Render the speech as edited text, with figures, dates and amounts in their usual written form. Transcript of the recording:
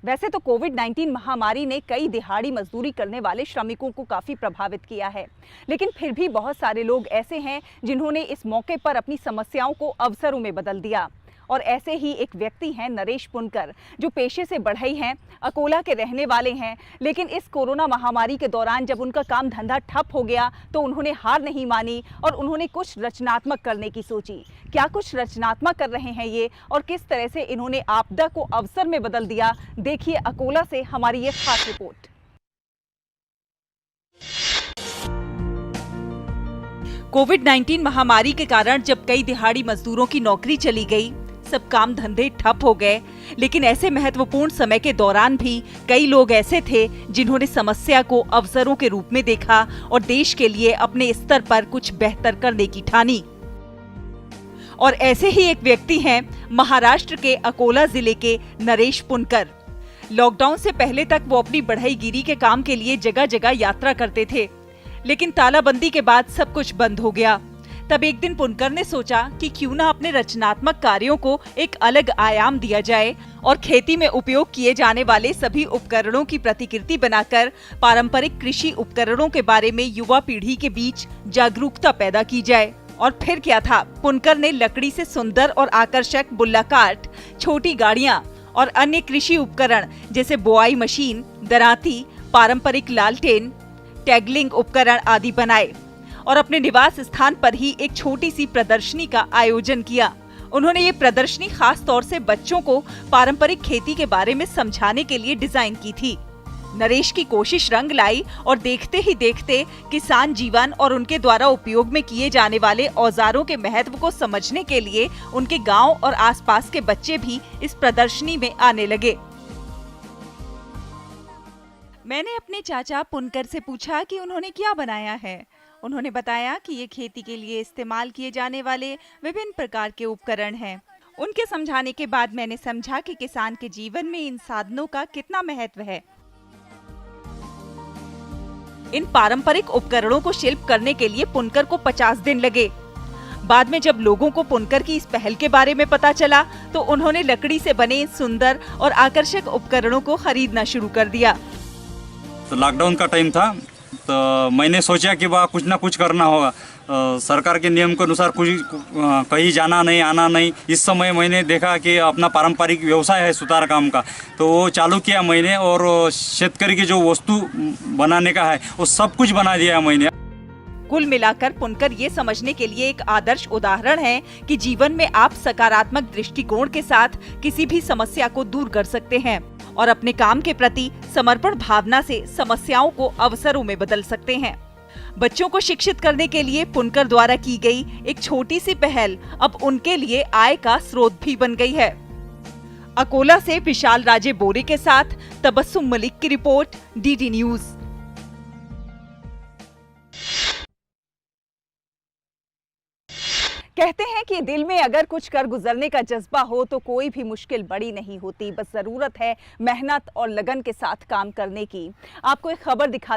वैसे तो कोविड-19 महामारी ने कई दिहाड़ी मजदूरी करने वाले श्रमिकों को काफी प्रभावित किया है, लेकिन फिर भी बहुत सारे लोग ऐसे हैं जिन्होंने इस मौके पर अपनी समस्याओं को अवसरों में बदल दिया। और ऐसे ही एक व्यक्ति हैं नरेश पुनकर, जो पेशे से बढ़ई हैं, अकोला के रहने वाले हैं। लेकिन इस कोरोना महामारी के दौरान जब उनका काम धंधा ठप हो गया तो उन्होंने हार नहीं मानी और उन्होंने कुछ रचनात्मक करने की सोची। क्या कुछ रचनात्मक कर रहे हैं ये और किस तरह से इन्होंने आपदा को अवसर में बदल दिया, देखिए अकोला से हमारी ये खास रिपोर्ट। कोविड-19 महामारी के कारण जब कई दिहाड़ी मजदूरों की नौकरी चली गई, सब काम धंधे ठप हो गए, लेकिन ऐसे महत्वपूर्ण समय के दौरान भी कई लोग ऐसे थे जिन्होंने समस्या को अवसरों के रूप में देखा और देश के लिए अपने स्तर पर कुछ बेहतर करने की ठानी। और ऐसे ही एक व्यक्ति हैं महाराष्ट्र के अकोला जिले के नरेश पुनकर। लॉकडाउन से पहले तक वो अपनी बढ़ईगिरी के काम के लिए जगह जगह यात्रा करते थे, लेकिन तालाबंदी के बाद सब कुछ बंद हो गया। तब एक दिन पुनकर ने सोचा कि क्यों ना अपने रचनात्मक कार्यों को एक अलग आयाम दिया जाए और खेती में उपयोग किए जाने वाले सभी उपकरणों की प्रतिकृति बनाकर पारंपरिक कृषि उपकरणों के बारे में युवा पीढ़ी के बीच जागरूकता पैदा की जाए। और फिर क्या था, पुनकर ने लकड़ी से सुंदर और आकर्षक बुल्ला कार्ट, छोटी गाड़ियाँ और अन्य कृषि उपकरण जैसे बुआई मशीन, दराती, पारंपरिक लालटेन, टैगलिंग उपकरण आदि बनाए और अपने निवास स्थान पर ही एक छोटी सी प्रदर्शनी का आयोजन किया। उन्होंने ये प्रदर्शनी खास तौर से बच्चों को पारंपरिक खेती के बारे में समझाने के लिए डिजाइन की थी। नरेश की कोशिश रंग लाई और देखते ही देखते किसान जीवन और उनके द्वारा उपयोग में किए जाने वाले औजारों के महत्व को समझने के लिए उनके गांव और आसपास के बच्चे भी इस प्रदर्शनी में आने लगे। मैंने अपने चाचा पुनकर से पूछा कि उन्होंने क्या बनाया है। उन्होंने बताया कि ये खेती के लिए इस्तेमाल किए जाने वाले विभिन्न प्रकार के उपकरण हैं। उनके समझाने के बाद मैंने समझा कि किसान के जीवन में इन साधनों का कितना महत्व है। इन पारंपरिक उपकरणों को शिल्प करने के लिए पुनकर को 50 दिन लगे। बाद में जब लोगों को पुनकर की इस पहल के बारे में पता चला तो उन्होंने लकड़ी से बने इन सुंदर और आकर्षक उपकरणों को खरीदना शुरू कर दिया। तो लॉकडाउन का टाइम था, तो मैंने सोचा कि वाह कुछ ना कुछ करना होगा। सरकार के नियम के अनुसार कुछ कहीं जाना नहीं, आना नहीं। इस समय मैंने देखा कि अपना पारंपरिक व्यवसाय है सुतार काम का, तो वो चालू किया मैंने और शेतकरी की जो वस्तु बनाने का है वो सब कुछ बना दिया मैंने। कुल मिलाकर पुनकर ये समझने के लिए एक आदर्श उदाहरण है कि जीवन में आप सकारात्मक दृष्टिकोण के साथ किसी भी समस्या को दूर कर सकते हैं और अपने काम के प्रति समर्पण भावना से समस्याओं को अवसरों में बदल सकते हैं। बच्चों को शिक्षित करने के लिए पुनकर द्वारा की गई एक छोटी सी पहल अब उनके लिए आय का स्रोत भी बन गई है। अकोला से विशाल राजे बोरे के साथ तबस्सुम मलिक की रिपोर्ट, डीडी न्यूज। कहते हैं कि दिल में अगर कुछ कर गुजरने का जज्बा हो तो कोई भी मुश्किल बड़ी नहीं होती, बस जरूरत है मेहनत और लगन के साथ काम करने की। आपको एक खबर दिखाते